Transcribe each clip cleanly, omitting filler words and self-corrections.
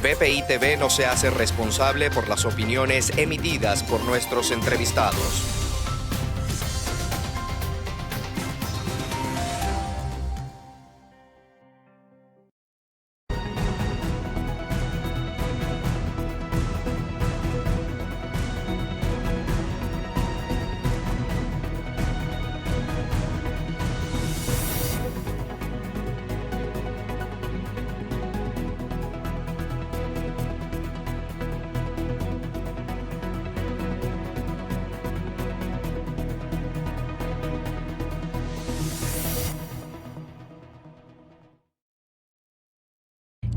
BPI TV no se hace responsable por las opiniones emitidas por nuestros entrevistados.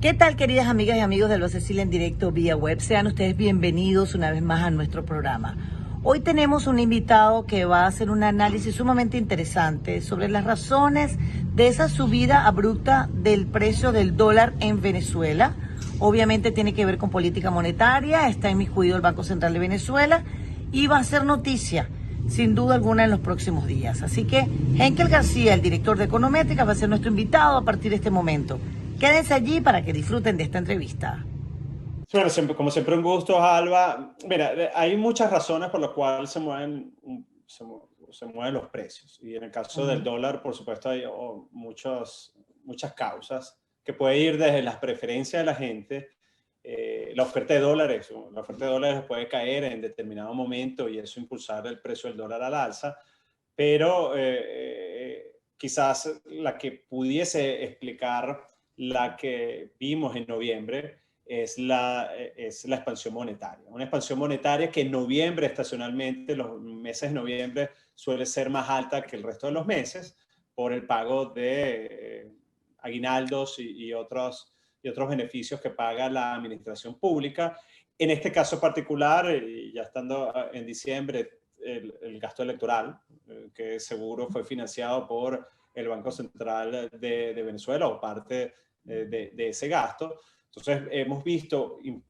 ¿Qué tal, queridas amigas y amigos del Cecilia en directo vía web? Sean ustedes bienvenidos una vez más a nuestro programa. Hoy tenemos un invitado que va a hacer un análisis sumamente interesante sobre las razones de esa subida abrupta del precio del dólar en Venezuela. Obviamente tiene que ver con política monetaria, está inmiscuido el Banco Central de Venezuela y va a ser noticia, sin duda alguna, en los próximos días. Así que Henkel García, el director de Econométrica, va a ser nuestro invitado a partir de este momento. Quédense allí para que disfruten de esta entrevista. Bueno, como siempre, un gusto, Alba. Mira, hay muchas razones por las cuales se mueven los precios. Y en el caso del dólar, por supuesto, hay muchas causas que puede ir desde las preferencias de la gente. La oferta de dólares puede caer en determinado momento y eso impulsar el precio del dólar al alza. Pero quizás la que pudiese explicar la que vimos en noviembre es la expansión monetaria. Una expansión monetaria que en noviembre, estacionalmente, los meses de noviembre suele ser más alta que el resto de los meses por el pago de aguinaldos y otros beneficios que paga la administración pública. En este caso particular, ya estando en diciembre, el gasto electoral, que seguro fue financiado por el Banco Central de Venezuela o parte de ese gasto. Entonces hemos visto, y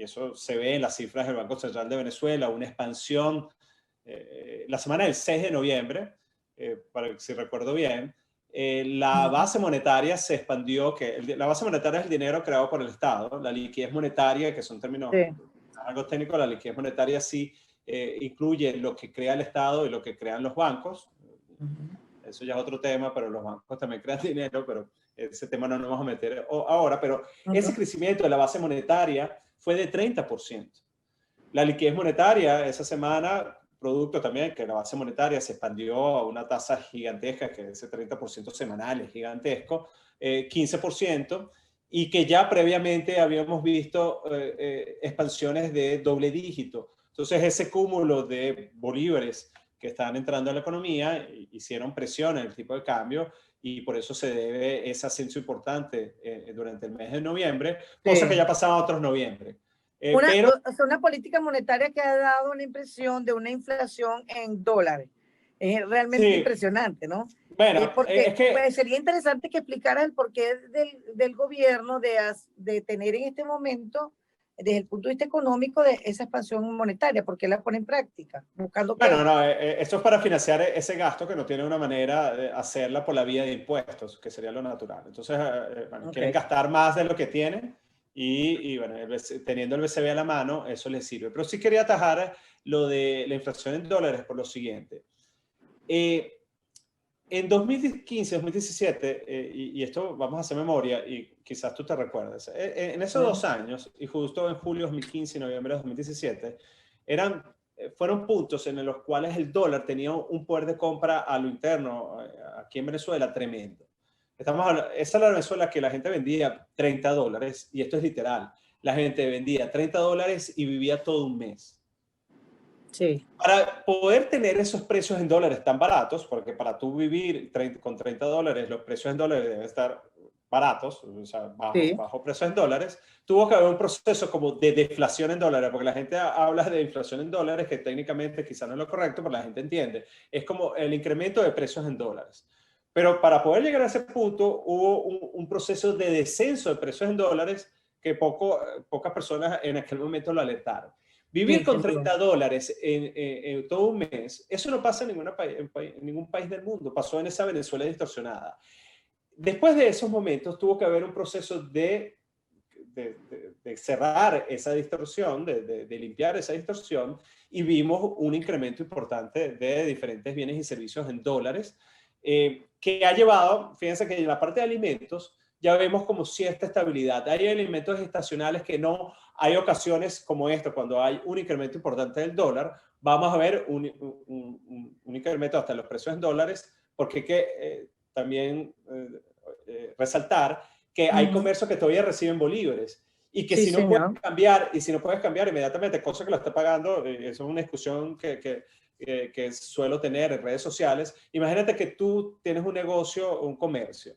eso se ve en las cifras del Banco Central de Venezuela, una expansión la semana del 6 de noviembre, si recuerdo bien, la base monetaria se expandió, la base monetaria es el dinero creado por el Estado, la liquidez monetaria, que son términos algo técnicos, la liquidez monetaria sí incluye lo que crea el Estado y lo que crean los bancos. Eso ya es otro tema, pero los bancos también crean dinero, pero ese tema no nos vamos a meter ahora, pero ese crecimiento de la base monetaria fue de 30%. La liquidez monetaria esa semana, producto también que la base monetaria se expandió a una tasa gigantesca, que ese 30% semanal es gigantesco, 15%, y que ya previamente habíamos visto expansiones de doble dígito. Entonces ese cúmulo de bolívares que estaban entrando a la economía hicieron presión en el tipo de cambio y por eso se debe ese ascenso importante durante el mes de noviembre, cosa que ya pasaba a otros noviembre. Una política monetaria que ha dado una impresión de una inflación en dólares. Es realmente impresionante, ¿no? Bueno, porque pues, sería interesante que explicaras el porqué del gobierno de tener en este momento, desde el punto de vista económico, de esa expansión monetaria, porque la pone en práctica, buscando esto es para financiar ese gasto que no tiene una manera de hacerla por la vía de impuestos, que sería lo natural. Entonces, quieren gastar más de lo que tienen y bueno, teniendo el BCB a la mano, eso les sirve. Pero sí quería atajar lo de la inflación en dólares por lo siguiente. En 2015, 2017, y esto vamos a hacer memoria y quizás tú te recuerdes, en esos 2 años, y justo en julio de 2015 y noviembre de 2017, fueron puntos en los cuales el dólar tenía un poder de compra a lo interno aquí en Venezuela tremendo. Esa es la Venezuela que la gente vendía $30, y esto es literal, la gente vendía $30 y vivía todo un mes. Sí. Para poder tener esos precios en dólares tan baratos, porque para tú vivir con $30, los precios en dólares deben estar baratos, o sea, bajo precios en dólares, tuvo que haber un proceso como de deflación en dólares, porque la gente habla de inflación en dólares, que técnicamente quizá no es lo correcto, pero la gente entiende. Es como el incremento de precios en dólares. Pero para poder llegar a ese punto, hubo un proceso de descenso de precios en dólares que pocas personas en aquel momento lo alertaron. Vivir con $30 en todo un mes, eso no pasa en ningún país del mundo, pasó en esa Venezuela distorsionada. Después de esos momentos tuvo que haber un proceso de de cerrar esa distorsión, de limpiar esa distorsión, y vimos un incremento importante de diferentes bienes y servicios en dólares, que ha llevado, fíjense que en la parte de alimentos ya vemos como cierta estabilidad. Hay alimentos estacionales que no, hay ocasiones como esta, cuando hay un incremento importante del dólar, vamos a ver un incremento hasta en los precios en dólares, porque hay que también resaltar que hay comercios que todavía reciben bolívares y que Sí, si no puedes señor. cambiar, y si no puedes cambiar inmediatamente, cosa que lo está pagando, eso es una discusión que suelo tener en redes sociales. Imagínate que tú tienes un negocio, un comercio,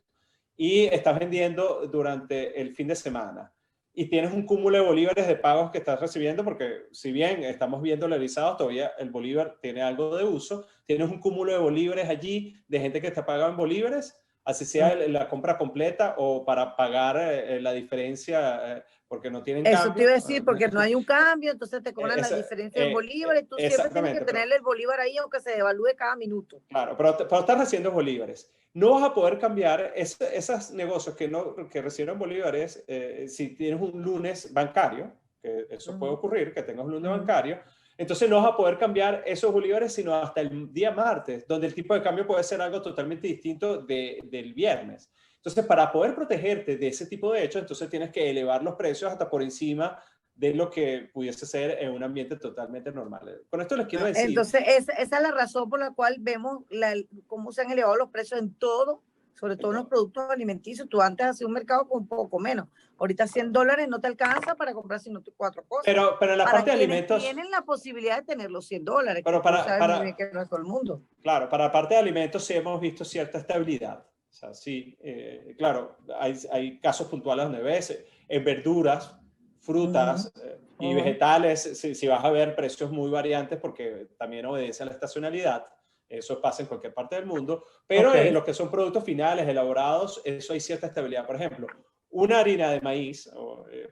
y estás vendiendo durante el fin de semana y tienes un cúmulo de bolívares de pagos que estás recibiendo, porque si bien estamos bien dolarizados, todavía el bolívar tiene algo de uso, tienes un cúmulo de bolívares allí, de gente que está pagando en bolívares, así sea la compra completa o para pagar la diferencia, porque no tienen Eso te iba a cambio. decir, porque no hay un cambio, entonces te cobran la Esa- diferencia en bolívares, y tú siempre tienes que exactamente, tener el bolívar ahí, aunque se devalúe cada minuto. claro, pero estás recibiendo bolívares. No vas a poder cambiar esos negocios que reciben bolívares si tienes un lunes bancario, que eso puede ocurrir, que tengas un lunes bancario. Entonces no vas a poder cambiar esos bolívares sino hasta el día martes, donde el tipo de cambio puede ser algo totalmente distinto del viernes. Entonces, para poder protegerte de ese tipo de hechos, entonces tienes que elevar los precios hasta por encima de lo que pudiese ser en un ambiente totalmente normal. Con esto les quiero decir. Entonces, esa es la razón por la cual vemos cómo se han elevado los precios en todo, sobre todo en los productos alimenticios. Tú antes hacías un mercado con un poco menos. Ahorita $100 no te alcanza para comprar sino 4 cosas. Pero en la Para parte de quienes alimentos, tienen la posibilidad de tener los $100, pero que tú sabes muy bien que no es todo el mundo. claro, para la parte de alimentos sí hemos visto cierta estabilidad. O sea, sí, claro, hay casos puntuales donde ves en verduras, frutas y vegetales, si vas a ver precios muy variantes porque también obedece a la estacionalidad. Eso pasa en cualquier parte del mundo, pero en lo que son productos finales, elaborados, eso hay cierta estabilidad. Por ejemplo, una harina de maíz,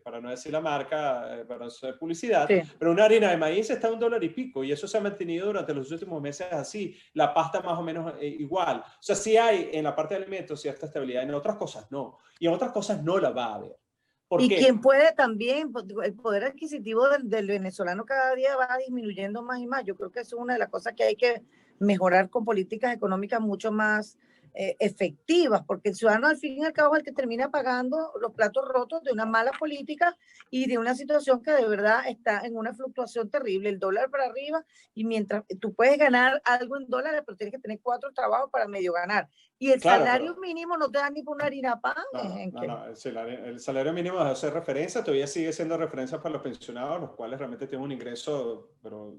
para no decir la marca, para no hacer publicidad, Sí. pero una harina de maíz está a $1 y pico, y eso se ha mantenido durante los últimos meses así. La pasta más o menos igual. O sea, sí hay en la parte de alimentos cierta estabilidad, en otras cosas no. Y en otras cosas no la va a haber. ¿Por Y qué? quien puede también, el poder adquisitivo del venezolano cada día va disminuyendo más y más. Yo creo que eso es una de las cosas que hay que mejorar con políticas económicas mucho más efectivas, porque el ciudadano al fin y al cabo es el que termina pagando los platos rotos de una mala política y de una situación que de verdad está en una fluctuación terrible, el dólar para arriba, y mientras tú puedes ganar algo en dólares, pero tienes que tener 4 trabajos para medio ganar. Y el Claro, salario mínimo no te da ni por una harina pan. No, el salario mínimo debe ser referencia, todavía sigue siendo referencia para los pensionados, los cuales realmente tienen un ingreso pero,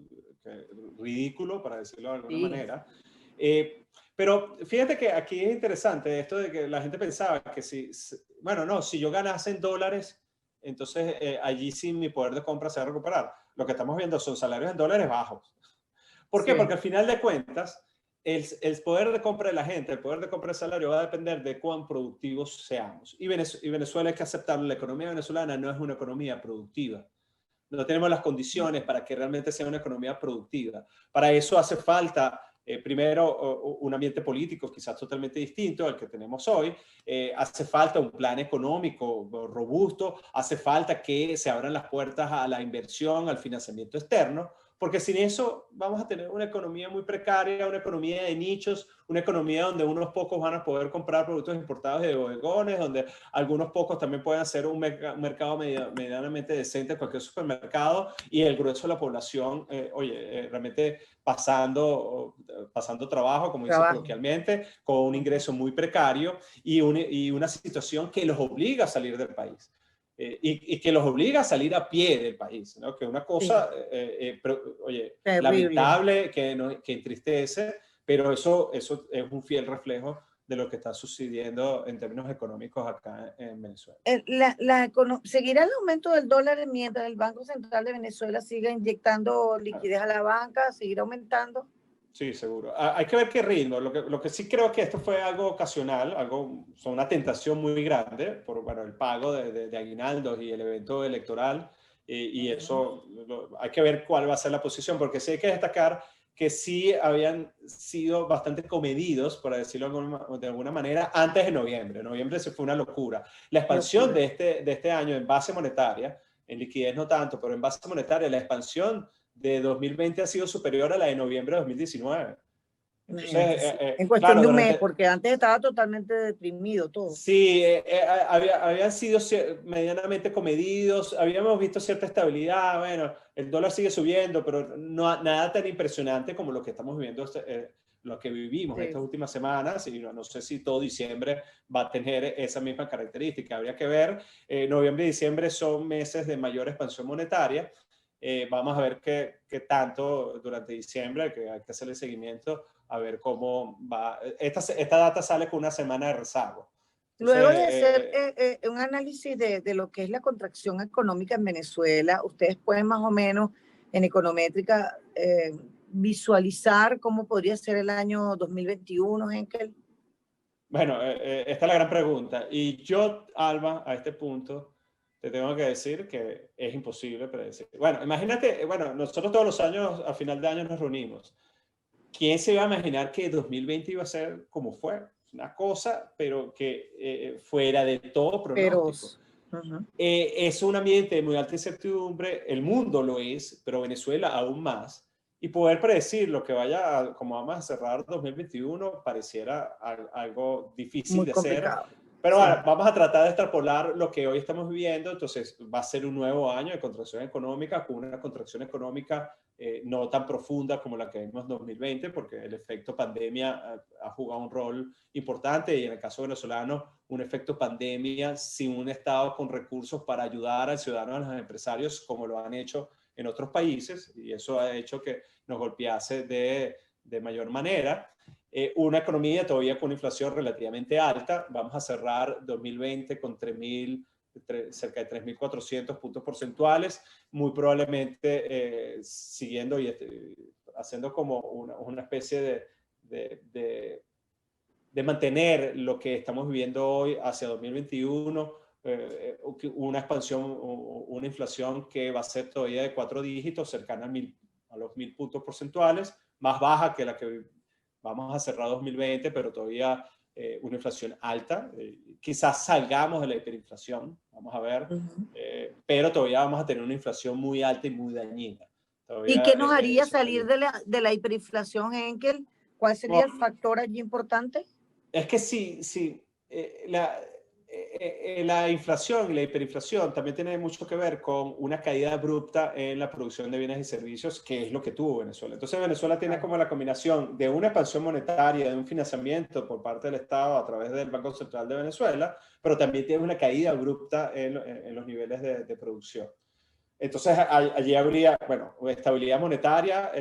ridículo, para decirlo de alguna manera. Pero fíjate que aquí es interesante esto de que la gente pensaba que si yo ganase en dólares, entonces allí sí mi poder de compra se va a recuperar. Lo que estamos viendo son salarios en dólares bajos. ¿Por qué? Porque al final de cuentas, el poder de compra de la gente, el poder de compra del salario va a depender de cuán productivos seamos. Y Venezuela hay que aceptarlo, la economía venezolana no es una economía productiva. No tenemos las condiciones para que realmente sea una economía productiva. Para eso hace falta, primero, un ambiente político quizás totalmente distinto al que tenemos hoy. Hace falta un plan económico robusto. Hace falta que se abran las puertas a la inversión, al financiamiento externo. Porque sin eso vamos a tener una economía muy precaria, una economía de nichos, una economía donde unos pocos van a poder comprar productos importados de bodegones, donde algunos pocos también pueden hacer un mercado medianamente decente en cualquier supermercado, y el grueso de la población, realmente pasando trabajo, como dice coloquialmente, con un ingreso muy precario y una situación que los obliga a salir del país. Y que los obliga a salir a pie del país, ¿no? Que es una cosa, lamentable, que entristece, pero eso es un fiel reflejo de lo que está sucediendo en términos económicos acá en Venezuela. ¿Seguirá el aumento del dólar mientras el Banco Central de Venezuela siga inyectando liquidez a la banca? ¿Seguirá aumentando? Sí, seguro. Hay que ver qué ritmo. Lo que sí creo que esto fue algo ocasional, una tentación muy grande por el pago de aguinaldos y el evento electoral. Y eso hay que ver cuál va a ser la posición, porque sí hay que destacar que sí habían sido bastante comedidos, por decirlo de alguna manera, antes de noviembre. En noviembre se fue una locura. La expansión de este año en base monetaria, en liquidez no tanto, pero en base monetaria, la expansión de 2020 ha sido superior a la de noviembre de 2019. Entonces, en cuestión claro, de un mes, porque antes estaba totalmente deprimido todo. Sí, habían sido medianamente comedidos, habíamos visto cierta estabilidad, bueno, el dólar sigue subiendo, pero no, nada tan impresionante como lo que estamos viviendo, lo que vivimos Sí. estas últimas semanas, y no sé si todo diciembre va a tener esa misma característica, habría que ver. Noviembre y diciembre son meses de mayor expansión monetaria. Vamos a ver qué tanto durante diciembre, que hay que hacerle seguimiento, a ver cómo va. Esta data sale con una semana de rezago. Luego de Entonces, hacer un análisis de lo que es la contracción económica en Venezuela, ustedes pueden más o menos en econométrica visualizar cómo podría ser el año 2021, Henkel. bueno, esta es la gran pregunta. Y yo, Alba, a este punto, te tengo que decir que es imposible predecir. Bueno, imagínate, bueno, nosotros todos los años, a final de año nos reunimos. ¿Quién se iba a imaginar que 2020 iba a ser como fue? Una cosa, pero que fuera de todo pronóstico. Es un ambiente de muy alta incertidumbre, el mundo lo es, pero Venezuela aún más. Y poder predecir lo que vaya, como vamos a cerrar 2021, pareciera algo difícil Muy de complicado. hacer. Pero Sí. bueno, vamos a tratar de extrapolar lo que hoy estamos viviendo. Entonces va a ser un nuevo año de contracción económica, con una contracción económica no tan profunda como la que vimos en 2020, porque el efecto pandemia ha jugado un rol importante, y en el caso venezolano, un efecto pandemia sin un Estado con recursos para ayudar al ciudadano, a los empresarios, como lo han hecho en otros países, y eso ha hecho que nos golpease de mayor manera. Una economía todavía con una inflación relativamente alta. Vamos a cerrar 2020 con cerca de 3.400 puntos porcentuales, muy probablemente siguiendo y haciendo como una especie de mantener lo que estamos viviendo hoy hacia 2021, una expansión, una inflación que va a ser todavía de 4 dígitos, cercana a los 1.000 puntos porcentuales, más baja que la que vamos a cerrar 2020, pero todavía una inflación alta. Quizás salgamos de la hiperinflación, vamos a ver, pero todavía vamos a tener una inflación muy alta y muy dañina. Todavía, ¿Y qué nos haría salir de la hiperinflación, Henkel? ¿Cuál sería el factor allí importante? Es que sí, la inflación y la hiperinflación también tiene mucho que ver con una caída abrupta en la producción de bienes y servicios, que es lo que tuvo Venezuela. Entonces Venezuela tiene como la combinación de una expansión monetaria, de un financiamiento por parte del Estado a través del Banco Central de Venezuela, pero también tiene una caída abrupta en los niveles de producción. Entonces allí habría, bueno, estabilidad monetaria,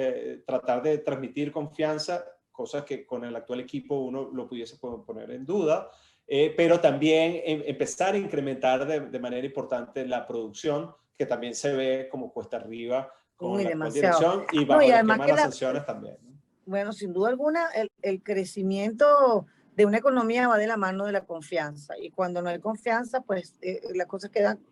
tratar de transmitir confianza, cosas que con el actual equipo uno lo pudiese poner en duda, pero también empezar a incrementar de manera importante la producción, que también se ve como cuesta arriba con la actual dirección y bajo el esquema de las sanciones también, ¿no? Bueno, sin duda alguna, el crecimiento de una economía va de la mano de la confianza, y cuando no hay confianza, pues las cosas quedan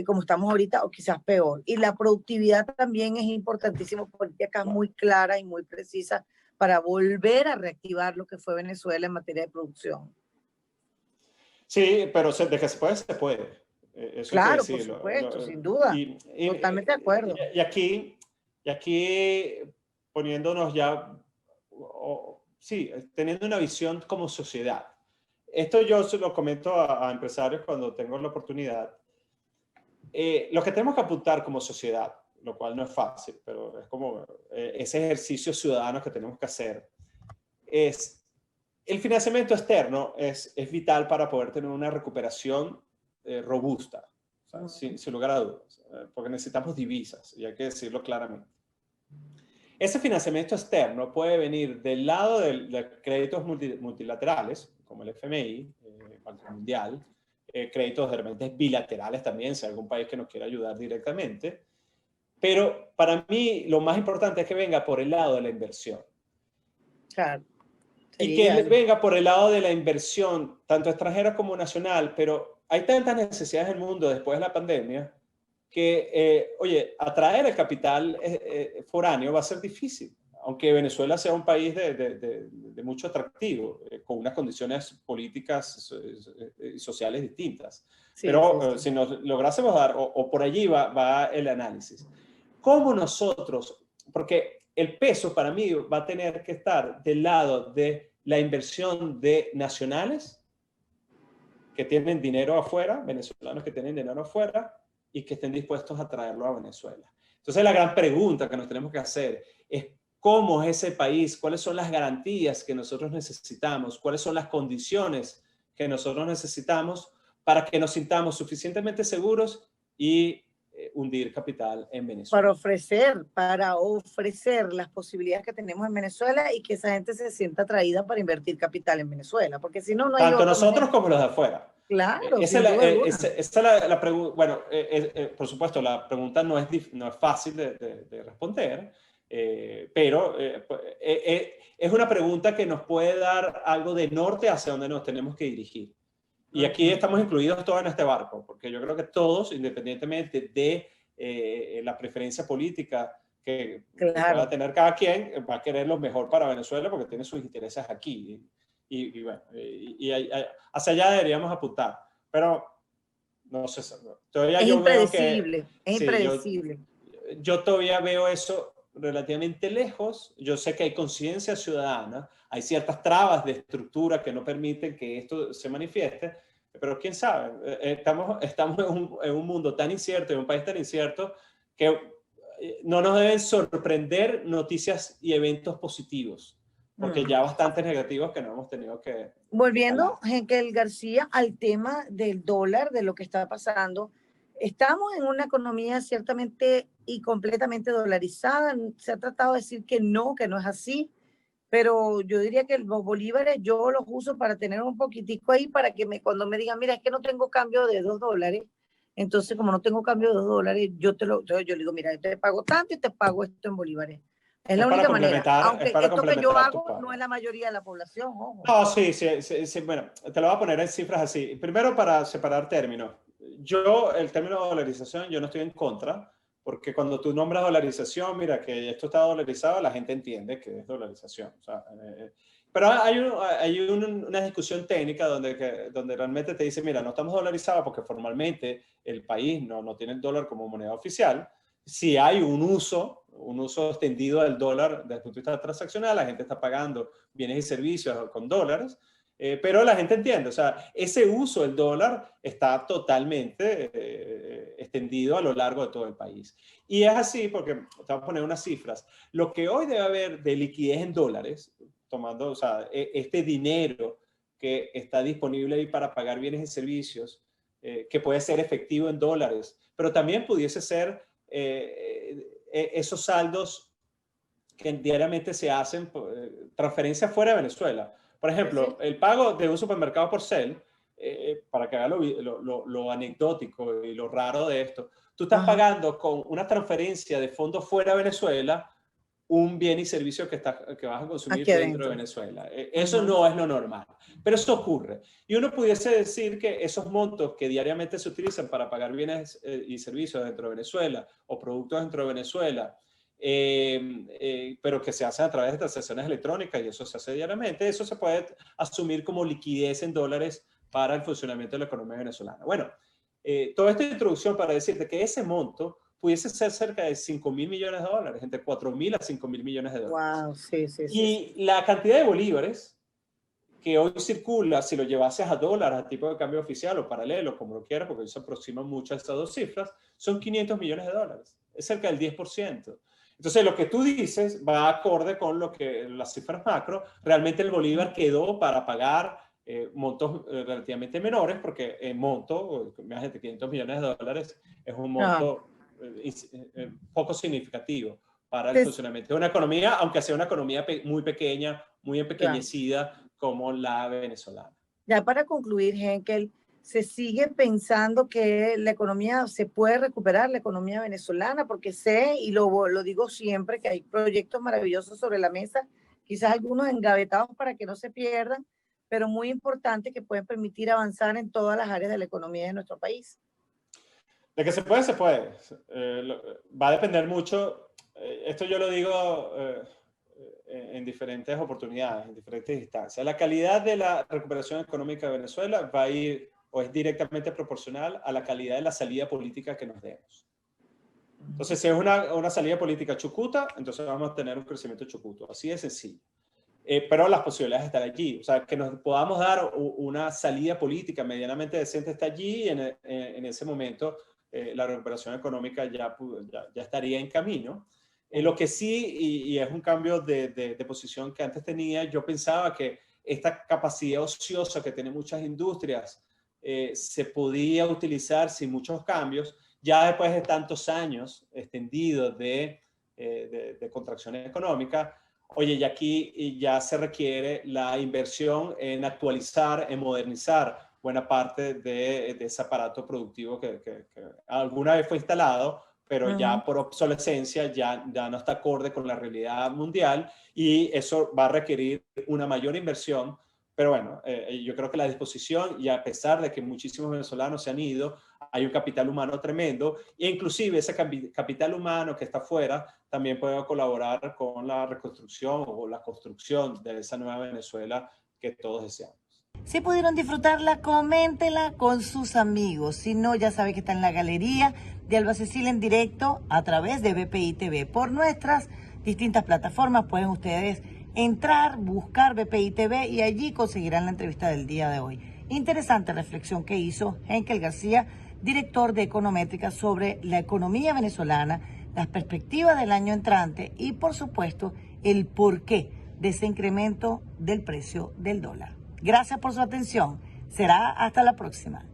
como estamos ahorita o quizás peor. Y la productividad también es importantísimo, políticas muy claras y muy precisas para volver a reactivar lo que fue Venezuela en materia de producción. Sí, pero de que se puede, se puede. Eso claro, hay que decirlo. por supuesto, sin duda. Totalmente de acuerdo. Y aquí poniéndonos ya, sí, teniendo una visión como sociedad. Esto yo se lo comento a empresarios cuando tengo la oportunidad. Lo que tenemos que apuntar como sociedad, lo cual no es fácil, pero es como ese ejercicio ciudadano que tenemos que hacer, es el financiamiento externo es vital para poder tener una recuperación robusta, o sea, sin lugar a dudas, porque necesitamos divisas, y hay que decirlo claramente. Ese financiamiento externo puede venir del lado de créditos multilaterales, como el FMI, el Banco Mundial, créditos de repente bilaterales también, si hay algún país que nos quiera ayudar directamente. Pero para mí lo más importante es que venga por el lado de la inversión. Claro. Y que venga por el lado de la inversión, tanto extranjera como nacional, pero hay tantas necesidades en el mundo después de la pandemia que, oye, atraer el capital foráneo va a ser difícil. aunque Venezuela sea un país de mucho atractivo, con unas condiciones políticas y sociales distintas. Sí, Pero sí, sí. si nos lográsemos dar, o por allí va el análisis. ¿Cómo nosotros, porque el peso para mí va a tener que estar del lado de la inversión de nacionales que tienen dinero afuera, venezolanos que tienen dinero afuera y que estén dispuestos a traerlo a Venezuela? Entonces la gran pregunta que nos tenemos que hacer es cómo es ese país, cuáles son las garantías que nosotros necesitamos, cuáles son las condiciones que nosotros necesitamos para que nos sintamos suficientemente seguros y hundir capital en Venezuela. Para ofrecer las posibilidades que tenemos en Venezuela y que esa gente se sienta atraída para invertir capital en Venezuela, porque si no, no hay Tanto otra nosotros manera. como los de afuera. Claro, Esa sin es la, duda alguna. esa es la pregunta. Bueno, por supuesto, la pregunta no es fácil de responder, pero es una pregunta que nos puede dar algo de norte hacia donde nos tenemos que dirigir. Y aquí estamos incluidos todos en este barco, porque yo creo que todos, independientemente de la preferencia política que Claro. pueda tener cada quien, va a querer lo mejor para Venezuela porque tiene sus intereses aquí. Y bueno, hacia allá deberíamos apuntar. Pero no sé, todavía Es yo veo impredecible, es sí, impredecible. yo todavía veo eso relativamente lejos. Yo sé que hay conciencia ciudadana, hay ciertas trabas de estructura que no permiten que esto se manifieste, pero quién sabe, estamos en un mundo tan incierto, en un país tan incierto, que no nos deben sorprender noticias y eventos positivos, porque ya bastantes negativos que no hemos tenido que Volviendo, calar. Henkel García, al tema del dólar, de lo que está pasando. Estamos en una economía ciertamente y completamente dolarizada. Se ha tratado de decir que no es así, pero yo diría que los bolívares yo los uso para tener un poquitico ahí para que cuando me digan, mira, es que no tengo cambio de $2, entonces como no tengo cambio de $2, yo le digo, mira, yo te pago tanto y te pago esto en bolívares. Es la única manera, Es aunque para esto que yo complementar tu hago no pago. es la mayoría de la población, ojo. No, sí, bueno, te lo voy a poner en cifras así. Primero, para separar términos. El término dolarización, yo no estoy en contra, porque cuando tú nombras dolarización, mira, que esto está dolarizado, la gente entiende que es dolarización. O sea, pero una discusión técnica donde realmente te dice, mira, no estamos dolarizados porque formalmente el país no tiene el dólar como moneda oficial. Si hay un uso extendido del dólar desde el punto de vista transaccional, la gente está pagando bienes y servicios con dólares, pero la gente entiende, o sea, ese uso del dólar está totalmente extendido a lo largo de todo el país. Y es así porque, te voy a poner unas cifras, lo que hoy debe haber de liquidez en dólares, tomando, o sea, este dinero que está disponible ahí para pagar bienes y servicios, que puede ser efectivo en dólares, pero también pudiese ser esos saldos que diariamente se hacen, transferencias fuera de Venezuela. Por ejemplo, el pago de un supermercado por Cel, para que haga lo anecdótico y lo raro de esto, tú estás pagando con una transferencia de fondos fuera de Venezuela un bien y servicio que vas a consumir Aquí dentro de adentro. Venezuela. Eso no es lo normal, pero eso ocurre. Y uno pudiese decir que esos montos que diariamente se utilizan para pagar bienes y servicios dentro de Venezuela o productos dentro de Venezuela, pero que se hacen a través de transacciones electrónicas y eso se hace diariamente, eso se puede asumir como liquidez en dólares para el funcionamiento de la economía venezolana. Bueno, toda esta introducción para decirte que ese monto pudiese ser cerca de 5.000 millones de dólares, entre 4.000 a 5.000 millones de dólares. Wow, sí. Y la cantidad de bolívares que hoy circula, si lo llevases a dólares, a tipo de cambio oficial o paralelo, como lo quieras, porque se aproximan mucho a estas dos cifras, son 500 millones de dólares. Es cerca del 10%. Entonces, lo que tú dices va acorde con lo que las cifras macro. Realmente el bolívar quedó para pagar montos relativamente menores, porque el monto, más de 500 millones de dólares, es un monto poco significativo para el funcionamiento de una economía, aunque sea una economía muy pequeña, muy empequeñecida como la venezolana. Ya para concluir, Henkel, ¿se sigue pensando que la economía se puede recuperar, la economía venezolana? Porque sé, y lo digo siempre, que hay proyectos maravillosos sobre la mesa, quizás algunos engavetados para que no se pierdan, pero muy importantes que pueden permitir avanzar en todas las áreas de la economía de nuestro país. De que se puede, se puede. Va a depender mucho. Esto yo lo digo en diferentes oportunidades, en diferentes instancias. La calidad de la recuperación económica de Venezuela va a ir o es directamente proporcional a la calidad de la salida política que nos demos. Entonces, si es una salida política chucuta, entonces vamos a tener un crecimiento chucuto. Así de sencillo. Pero las posibilidades están allí. O sea, que nos podamos dar una salida política medianamente decente está allí y en ese momento la recuperación económica ya estaría en camino. Lo que sí, y es un cambio de posición que antes tenía, yo pensaba que esta capacidad ociosa que tienen muchas industrias se podía utilizar sin muchos cambios, ya después de tantos años extendidos de contracción económica. Oye, y aquí ya se requiere la inversión en actualizar, en modernizar buena parte de ese aparato productivo que alguna vez fue instalado, pero ya por obsolescencia ya no está acorde con la realidad mundial y eso va a requerir una mayor inversión. Pero bueno, yo creo que la disposición, y a pesar de que muchísimos venezolanos se han ido, hay un capital humano tremendo e inclusive ese capital humano que está afuera también puede colaborar con la reconstrucción o la construcción de esa nueva Venezuela que todos deseamos. Si pudieron disfrutarla, coméntela con sus amigos. Si no, ya sabe que está en la galería de Alba Cecilia en directo a través de BPI TV. Por nuestras distintas plataformas pueden ustedes entrar, buscar BPI TV y allí conseguirán la entrevista del día de hoy. Interesante reflexión que hizo Henkel García, director de Econométrica, sobre la economía venezolana, las perspectivas del año entrante y, por supuesto, el porqué de ese incremento del precio del dólar. Gracias por su atención. Será hasta la próxima.